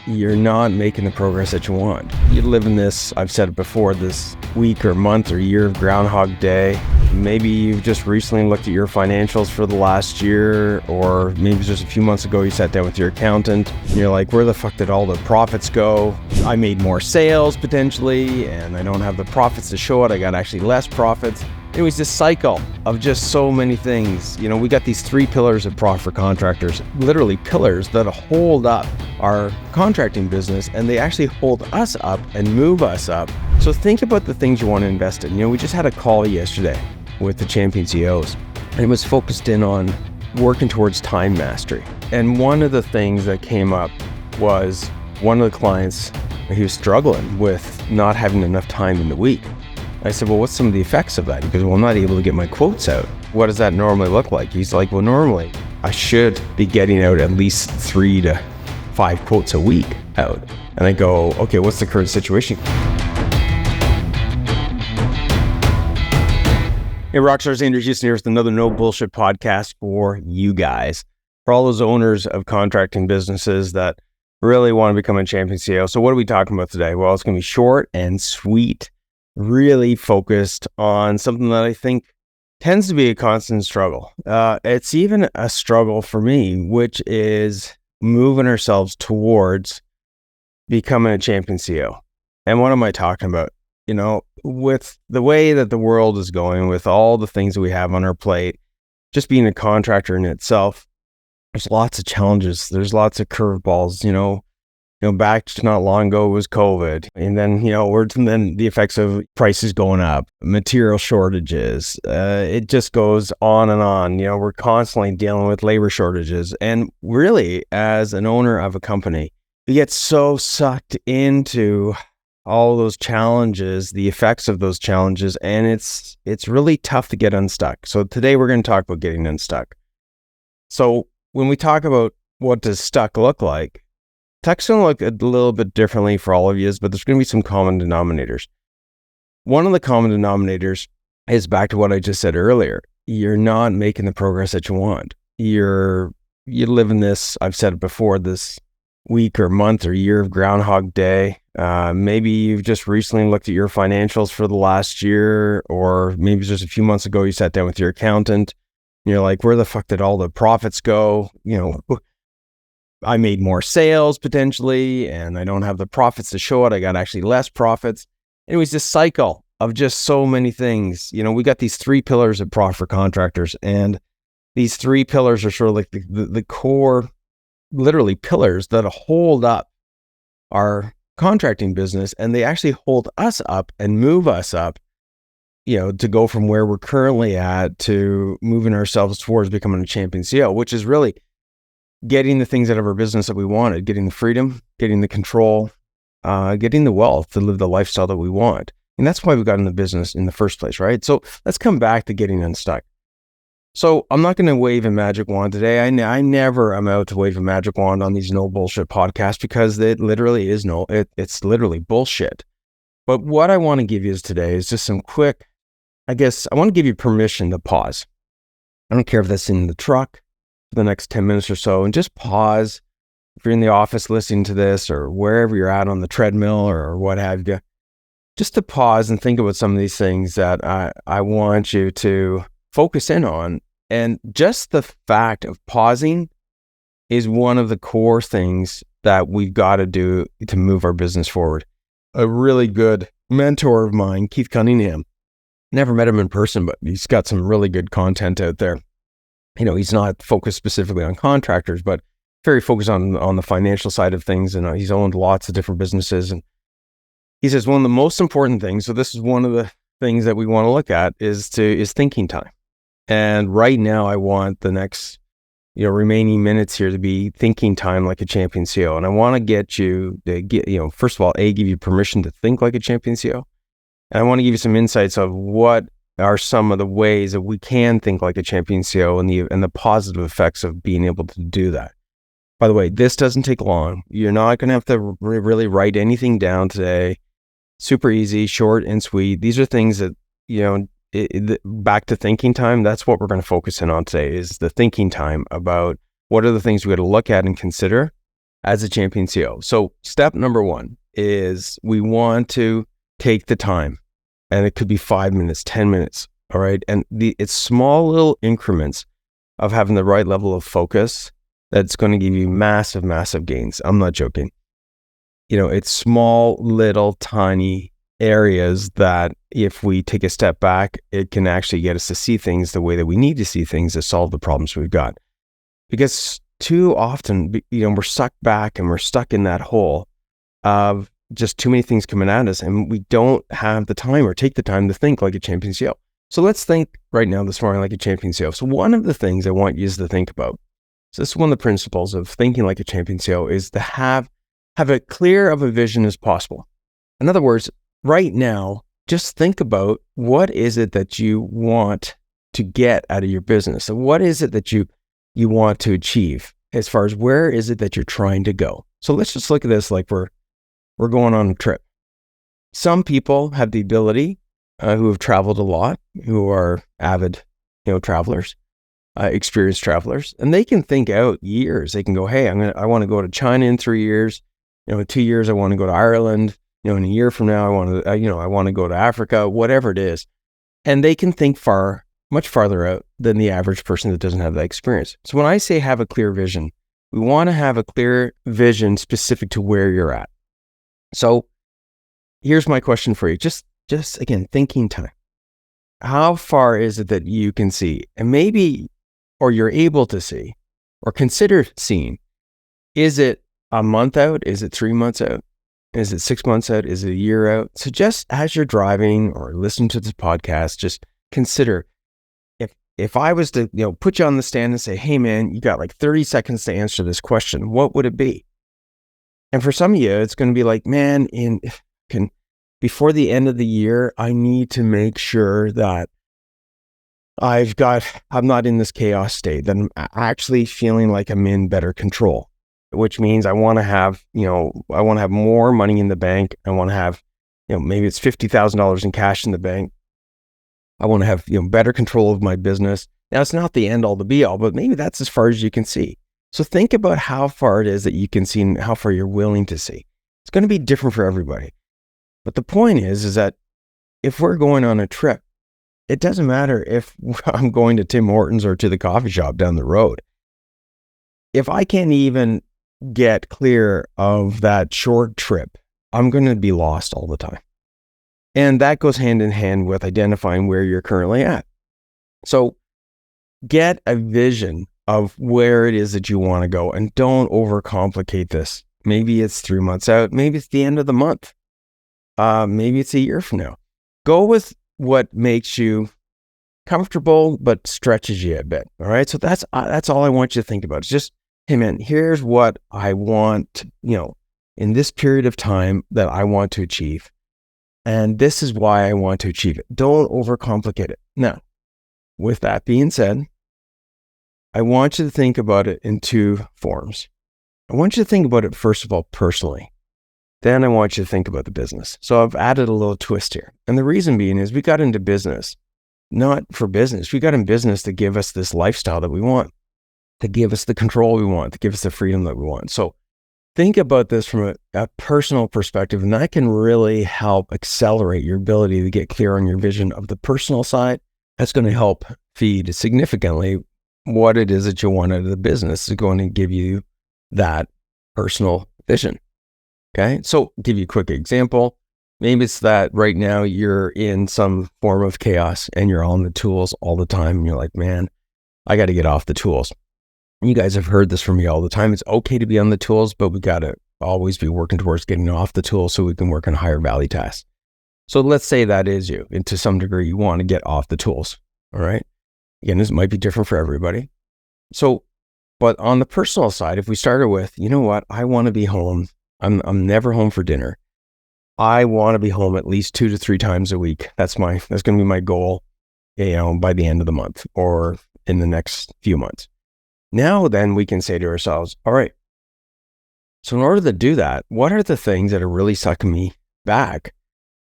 you're not making the progress that you want. You live in this, I've said it before, this week or month or year of Groundhog Day. Maybe you've just recently looked at your financials for the last year, or maybe just a few months ago you sat down with your accountant and you're like, where the fuck did all the profits go? I made more sales potentially, and I don't have the profits to show it. I got actually less profits. Anyways, this cycle of just so many things. You know, we got these 3 pillars of profit for contractors, literally pillars that hold up our contracting business, and they actually hold us up and move us up. So think about the things you want to invest in. You know, we just had a call yesterday with the champion CEOs, and it was focused in on working towards time mastery. And one of the things that came up was one of the clients, he was struggling with not having enough time in the week. I said, well, what's some of the effects of that? He goes, well, I'm not able to get my quotes out. What does that normally look like? He's like, well, normally I should be getting out at least 3 to 5 quotes a week out. And I go, okay, what's the current situation? Hey, Rockstars, Andrew Houston here with another No Bullshit podcast for you guys. For all those owners of contracting businesses that really want to become a champion CEO. So what are we talking about today? Well, it's going to be short and sweet. Really focused on something that I think tends to be a constant struggle. It's even a struggle for me, which is moving ourselves towards becoming a champion CEO. And what am I talking about? You know, with the way that the world is going, with all the things that we have on our plate, just being a contractor in itself, there's lots of challenges. There's lots of curveballs, you know, back to not long ago was COVID. And then, then the effects of prices going up, material shortages. It just goes on and on. We're constantly dealing with labor shortages. And really, as an owner of a company, you get so sucked into all those challenges, the effects of those challenges, and it's really tough to get unstuck. So today we're going to talk about getting unstuck. So when we talk about what does stuck look like, Stuck's going to look a little bit differently for all of you, but there's going to be some common denominators. One of the common denominators is back to what I just said earlier. You're not making the progress that you want. You live in this, I've said it before, this week or month or year of Groundhog Day. Maybe you've just recently looked at your financials for the last year, or maybe just a few months ago you sat down with your accountant and you're like, where the fuck did all the profits go? I made more sales potentially, and I don't have the profits to show it. I got actually less profits. Anyways, this cycle of just so many things. We got these 3 pillars of profit for contractors, and these 3 pillars are sort of like the core, literally pillars that hold up our contracting business, and they actually hold us up and move us up, to go from where we're currently at to moving ourselves towards becoming a champion CEO, which is really getting the things out of our business that we wanted, getting the freedom, getting the control, getting the wealth to live the lifestyle that we want. And that's why we got in the business in the first place, right? So let's come back to getting unstuck. So I'm not going to wave a magic wand today. I never am out to wave a magic wand on these no bullshit podcasts, because it literally is it's literally bullshit. But what I want to give you today is just some quick, I want to give you permission to pause. I don't care if that's in the truck for the next 10 minutes or so, and just pause. If you're in the office listening to this, or wherever you're at on the treadmill or what have you, just to pause and think about some of these things that I want you to focus in on. And just the fact of pausing is one of the core things that we've got to do to move our business forward. A really good mentor of mine, Keith Cunningham, never met him in person, but he's got some really good content out there. He's not focused specifically on contractors, but very focused on the financial side of things. And he's owned lots of different businesses. And he says one of the most important things, so this is one of the things that we want to look at, is thinking time. And right now I want the next, remaining minutes here to be thinking time like a champion CEO. And I want to get you to first of all, give you permission to think like a champion CEO. And I want to give you some insights of what are some of the ways that we can think like a champion CEO and the positive effects of being able to do that. By the way, this doesn't take long. You're not going to have to really write anything down today. Super easy, short and sweet. These are things that, back to thinking time. That's what we're going to focus in on today, is the thinking time about what are the things we got to look at and consider as a champion CEO. So step number one is we want to take the time, and it could be 5 minutes, 10 minutes. All right. And it's small little increments of having the right level of focus that's going to give you massive, massive gains. I'm not joking. It's small, little, tiny areas that if we take a step back, it can actually get us to see things the way that we need to see things to solve the problems we've got. Because too often, we're stuck back and we're stuck in that hole of just too many things coming at us, and we don't have the time or take the time to think like a champion CEO. So let's think right now this morning like a champion CEO. So one of the things I want you to think about, so this is one of the principles of thinking like a champion CEO, is to have as clear of a vision as possible. In other words, right now, just think about what is it that you want to get out of your business. So what is it that you want to achieve as far as where is it that you're trying to go? So let's just look at this like we're going on a trip. Some people have the ability who have traveled a lot, who are avid, travelers, experienced travelers, and they can think out years. They can go, hey, I want to go to China in 3 years. In 2 years, I want to go to Ireland. In a year from now, I want to go to Africa, whatever it is. And they can think much farther out than the average person that doesn't have that experience. So when I say have a clear vision, we want to have a clear vision specific to where you're at. So here's my question for you. Just again, thinking time. How far is it that you can see? And maybe, or you're able to see, or consider seeing. Is it a month out? Is it 3 months out? Is it 6 months out? Is it a year out? So just as you're driving or listening to this podcast, just consider, if I was to, put you on the stand and say, hey man, you got like 30 seconds to answer this question, what would it be? And for some of you, it's going to be like, man, before the end of the year, I need to make sure that I'm not in this chaos state, that I'm actually feeling like I'm in better control, which means I want to have more money in the bank. I want to have, maybe it's $50,000 in cash in the bank. I want to have, better control of my business. Now, it's not the end all, the be all, but maybe that's as far as you can see. So think about how far it is that you can see and how far you're willing to see. It's going to be different for everybody. But the point is that if we're going on a trip, it doesn't matter if I'm going to Tim Hortons or to the coffee shop down the road. If I can't even get clear of that short trip, I'm going to be lost all the time. And that goes hand in hand with identifying where you're currently at. So get a vision of where it is that you want to go, and don't overcomplicate this. Maybe it's 3 months out. Maybe it's the end of the month. Maybe it's a year from now. Go with what makes you comfortable, but stretches you a bit. All right. So that's all I want you to think about. It's just, hey man, here's what I want, in this period of time that I want to achieve. And this is why I want to achieve it. Don't overcomplicate it. Now, with that being said, I want you to think about it in two forms. I want you to think about it, first of all, personally. Then I want you to think about the business. So I've added a little twist here. And the reason being is we got into business, not for business. We got in business to give us this lifestyle that we want, to give us the control we want, to give us the freedom that we want. So think about this from a personal perspective, and that can really help accelerate your ability to get clear on your vision of the personal side. That's going to help feed significantly what it is that you want out of the business. Is going to give you that personal vision. Okay, so give you a quick example. Maybe it's that right now you're in some form of chaos and you're on the tools all the time. And you're like, man, I got to get off the tools. You guys have heard this from me all the time. It's okay to be on the tools, but we got to always be working towards getting off the tools so we can work on higher value tasks. So let's say that is you, and to some degree, you want to get off the tools. All right. Again, this might be different for everybody. So, but on the personal side, if we started with, you know what, I want to be home. I'm never home for dinner. I want to be home at least 2 to 3 times a week. That's going to be my goal, by the end of the month or in the next few months. Now, then we can say to ourselves, all right, so in order to do that, what are the things that are really sucking me back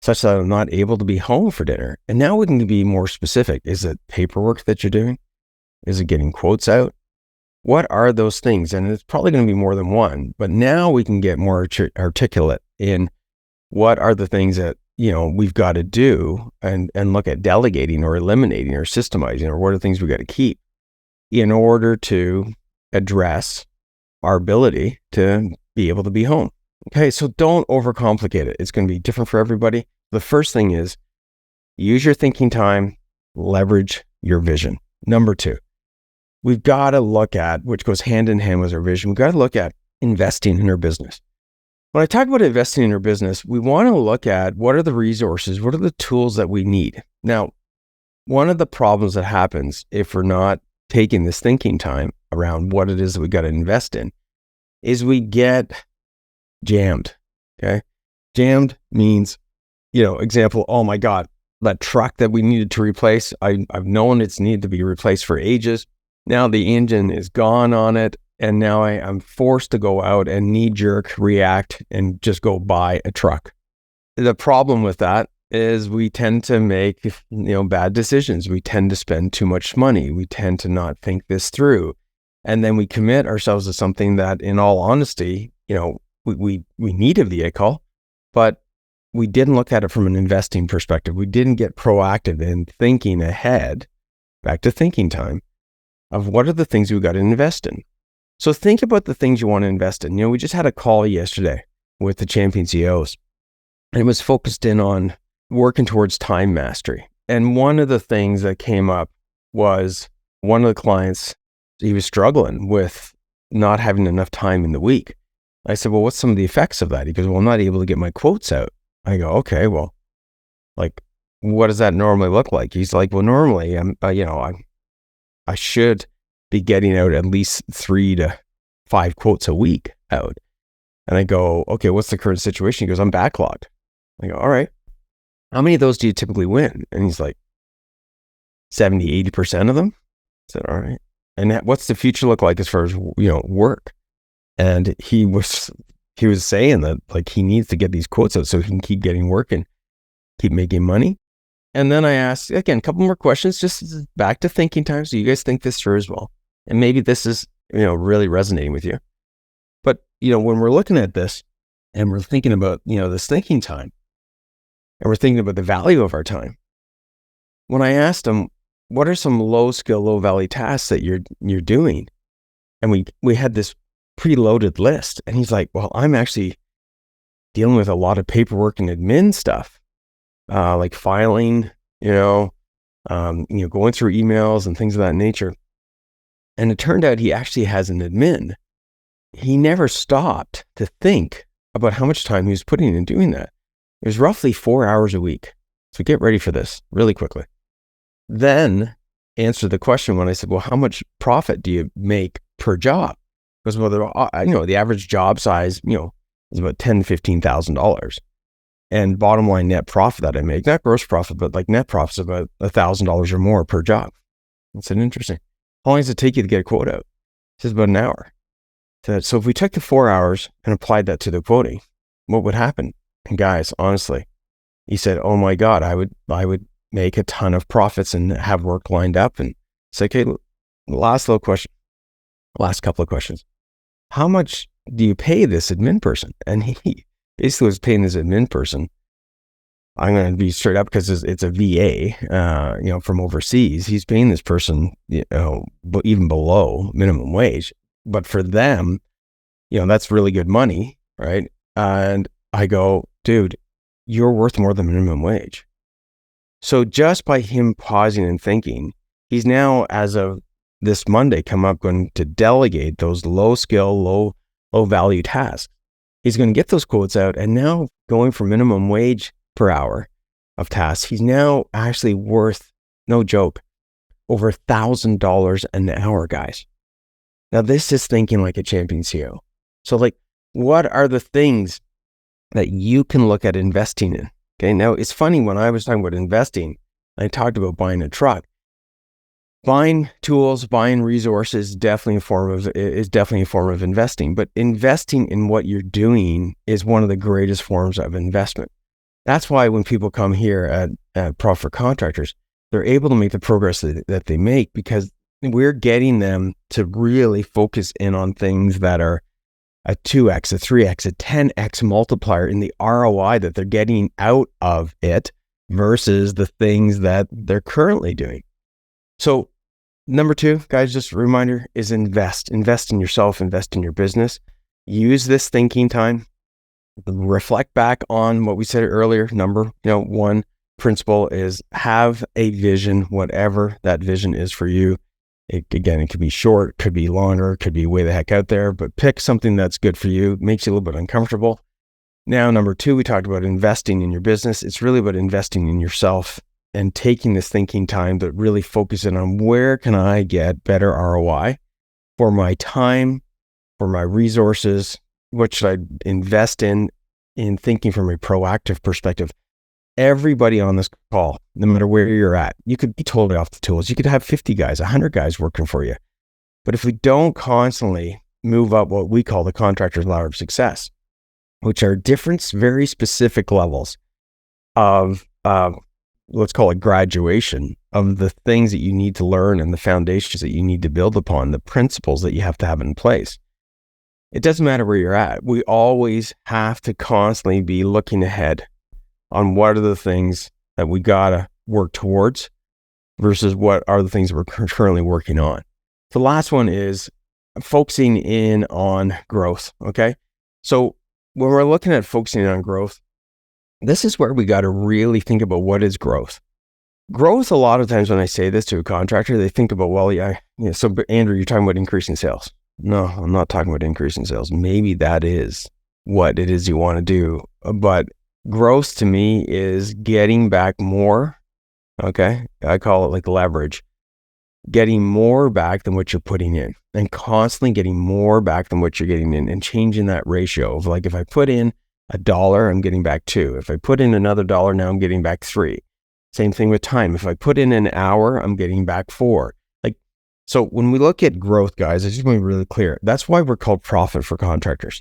such that I'm not able to be home for dinner? And now we can be more specific. Is it paperwork that you're doing? Is it getting quotes out? what are those things? And it's probably going to be more than one, but now we can get more articulate in what are the things that, we've got to do and look at delegating or eliminating or systemizing, or what are the things we got to keep in order to address our ability to be able to be home. Okay, so don't overcomplicate it. It's going to be different for everybody. The first thing is use your thinking time, leverage your vision. Number two, we've got to look at, which goes hand in hand with our vision, we've got to look at investing in our business. When I talk about investing in our business, we want to look at what are the resources, what are the tools that we need. Now, one of the problems that happens if we're not taking this thinking time around what it is that we got to invest in is we get jammed. Okay. Jammed means, example, oh my God, that truck that we needed to replace, I've known it's needed to be replaced for ages. Now the engine is gone on it. And now I'm forced to go out and knee-jerk react and just go buy a truck. The problem with that is we tend to make, bad decisions. We tend to spend too much money. We tend to not think this through. And then we commit ourselves to something that, in all honesty, we need a vehicle, but we didn't look at it from an investing perspective. We didn't get proactive in thinking ahead, back to thinking time, of what are the things we got to invest in. So think about the things you want to invest in. We just had a call yesterday with the champion CEOs, and it was focused in on working towards time mastery. And one of the things that came up was one of the clients, he was struggling with not having enough time in the week. I said, well, what's some of the effects of that? He goes, well, I'm not able to get my quotes out. I go, okay, well, what does that normally look like? He's like, well, normally I should be getting out at least 3 to 5 quotes a week out. And I go, okay, what's the current situation? He goes, I'm backlogged. I go, all right. How many of those do you typically win? And he's like, 70, 80% of them. I said, all right. And what's the future look like as far as, work? And he was saying that he needs to get these quotes out so he can keep getting work and keep making money. And then I asked, again, a couple more questions, just back to thinking time. So you guys think this through as well. And maybe this is, really resonating with you. But, when we're looking at this and we're thinking about, this thinking time, and we're thinking about the value of our time, when I asked him, what are some low skill, low value tasks that you're doing? And we had this preloaded list. And he's like, well, I'm actually dealing with a lot of paperwork and admin stuff, like filing, going through emails and things of that nature. And it turned out he actually has an admin. He never stopped to think about how much time he was putting in doing that. It was roughly 4 hours a week. So get ready for this really quickly. Then answer the question when I said, well, how much profit do you make per job? Because the average job size, is about $10,000 to $15,000. And bottom line net profit that I make, not gross profit, but net profit is about $1,000 or more per job. I said, interesting. How long does it take you to get a quote out? He says, about an hour. So if we took the 4 hours and applied that to the quoting, what would happen? And guys, honestly, he said, oh my God, I would make a ton of profits and have work lined up. And it's like, okay, last couple of questions. How much do you pay this admin person? And he basically was paying this admin person, I'm going to be straight up because it's a VA, from overseas. He's paying this person, even below minimum wage. But for them, that's really good money, right? And I go, dude, you're worth more than minimum wage. So just by him pausing and thinking, he's now, as of this Monday, going to delegate those low skill, low value tasks. He's going to get those quotes out, and now going for minimum wage per hour of tasks, he's now actually worth, no joke, over $1,000 an hour, guys. Now this is thinking like a champion CEO. So what are the things that you can look at investing in? Okay. Now it's funny, when I was talking about investing, I talked about buying a truck. Buying tools, buying resources is definitely a form of investing, but investing in what you're doing is one of the greatest forms of investment. That's why when people come here at Pro for Contractors, they're able to make the progress that they make because we're getting them to really focus in on things that are a 2x, a 3x, a 10x multiplier in the ROI that they're getting out of it versus the things that they're currently doing. So number 2, guys, just a reminder, is invest in yourself, invest in your business. Use this thinking time, reflect back on what we said earlier. Number 1 principle is have a vision, whatever that vision is for you. It could be short, could be longer, could be way the heck out there, but pick something that's good for you, makes you a little bit uncomfortable. Now, number 2, we talked about investing in your business. It's really about investing in yourself and taking this thinking time, but really focusing on where can I get better ROI for my time, for my resources, what should I invest in thinking from a proactive perspective. Everybody on this call, no matter where you're at, you could be totally off the tools. You could have 50 guys, 100 guys working for you. But if we don't constantly move up what we call the contractor's ladder of success, which are different, very specific levels of, let's call it graduation of the things that you need to learn and the foundations that you need to build upon, the principles that you have to have in place. It doesn't matter where you're at. We always have to constantly be looking ahead on what are the things that we gotta work towards versus what are the things that we're currently working on. The last one is focusing in on growth, okay? So when we're looking at focusing on growth, this is where we gotta really think about what is growth. Growth, a lot of times when I say this to a contractor, they think about, so Andrew, you're talking about increasing sales. No, I'm not talking about increasing sales. Maybe that is what it is you want to do, but growth to me is getting back more, okay? I call it like leverage. Getting more back than what you're putting in and constantly getting more back than what you're getting in and changing that ratio of like, if I put in $1, I'm getting back 2. If I put in another $1, now I'm getting back 3. Same thing with time. If I put in an hour, I'm getting back 4. So when we look at growth, guys, I just want to be really clear. That's why we're called profit for contractors.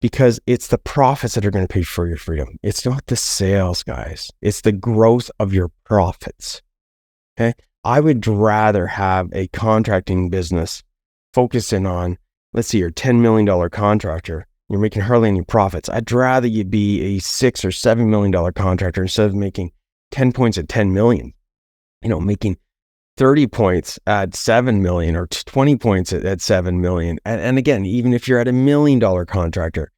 Because it's the profits that are going to pay for your freedom. It's not the sales, guys. It's the growth of your profits. Okay. I would rather have a contracting business focusing on, let's say you're a $10 million contractor, you're making hardly any profits. I'd rather you be a $6 or $7 million contractor instead of making 10 points at 10 million, making 30 points at 7 million or 20 points at 7 million. And again, even if you're at $1 million contractor,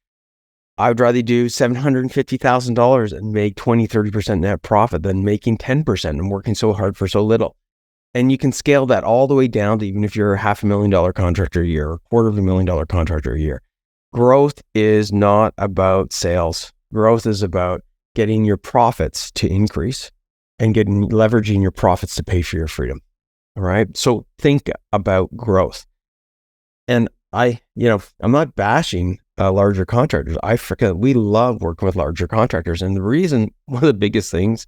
I would rather do $750,000 and make 20, 30% net profit than making 10% and working so hard for so little. And you can scale that all the way down to even if you're a $500,000 contractor a year or $250,000 contractor a year. Growth is not about sales. Growth is about getting your profits to increase and leveraging your profits to pay for your freedom. All right. So think about growth. And I'm not bashing larger contractors. We love working with larger contractors. And the reason, one of the biggest things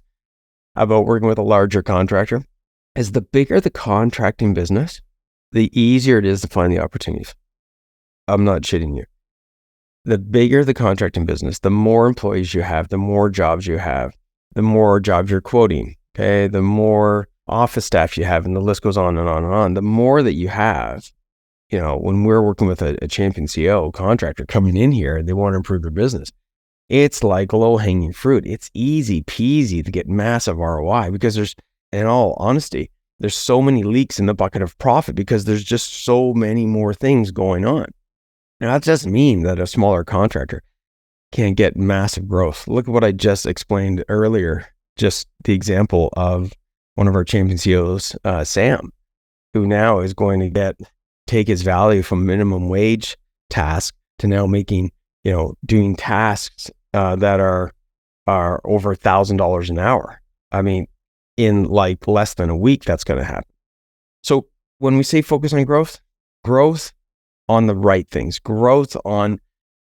about working with a larger contractor is the bigger the contracting business, the easier it is to find the opportunities. I'm not shitting you. The bigger the contracting business, the more employees you have, the more jobs you have, the more jobs you're quoting. Okay. The more office staff you have, and the list goes on and on and on. The more that you have, when we're working with a champion CEO contractor coming in here and they want to improve their business, it's like low hanging fruit. It's easy peasy to get massive ROI because in all honesty, there's so many leaks in the bucket of profit because there's just so many more things going on. Now, that doesn't mean that a smaller contractor can't get massive growth. Look at what I just explained earlier, just the example of one of our champion CEOs, Sam, who now is going to take his value from minimum wage task to now making, doing tasks that are over $1,000 an hour. I mean, in like less than a week, that's going to happen. So when we say focus on growth on the right things, growth on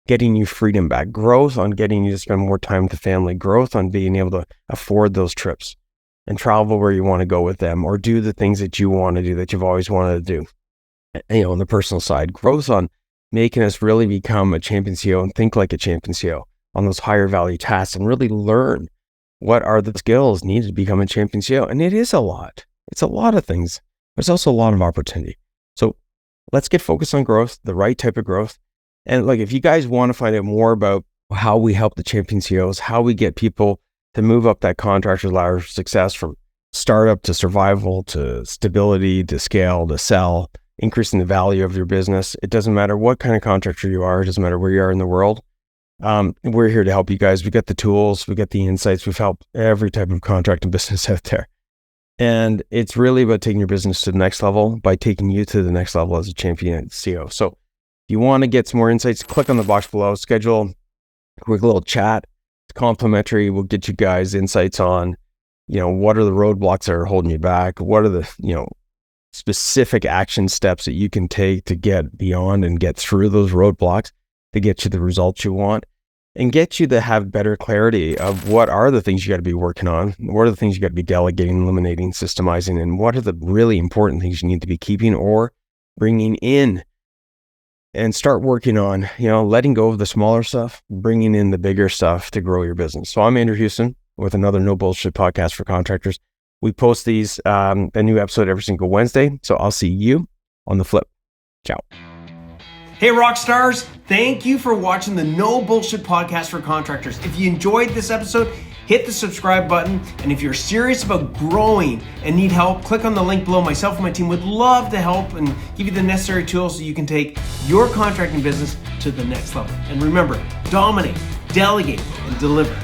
getting you freedom back, growth on getting you to spend more time with the family, growth on being able to afford those trips and travel where you want to go with them or do the things that you want to do that you've always wanted to do, on the personal side, growth on making us really become a champion CEO and think like a champion CEO on those higher value tasks and really learn what are the skills needed to become a champion CEO. And it is a lot. It's a lot of things there's also a lot of opportunity. So let's get focused on growth, the right type of growth. And like, if you guys want to find out more about how we help the champion CEOs, how we get people to move up that contractor ladder of success from startup to survival to stability to scale to sell, increasing the value of your business. It doesn't matter what kind of contractor you are. It doesn't matter where you are in the world. We're here to help you guys. We got the tools, we got the insights. We've helped every type of contracting business out there. And it's really about taking your business to the next level by taking you to the next level as a champion CEO. So if you want to get some more insights, click on the box below, schedule a quick little chat. It's complimentary. We'll get you guys insights on, what are the roadblocks that are holding you back? What are the, specific action steps that you can take to get beyond and get through those roadblocks to get you the results you want and get you to have better clarity of what are the things you got to be working on, what are the things you got to be delegating, eliminating, systemizing, and what are the really important things you need to be keeping or bringing in, and start working on, letting go of the smaller stuff, bringing in the bigger stuff to grow your business. So I'm Andrew Houston with another No Bullshit podcast for contractors. We post these, a new episode every single Wednesday. So I'll see you on the flip. Ciao. Hey, rock stars. Thank you for watching the No Bullshit podcast for contractors. If you enjoyed this episode, hit the subscribe button. And if you're serious about growing and need help, click on the link below. Myself and my team would love to help and give you the necessary tools so you can take your contracting business to the next level. And remember, dominate, delegate, and deliver.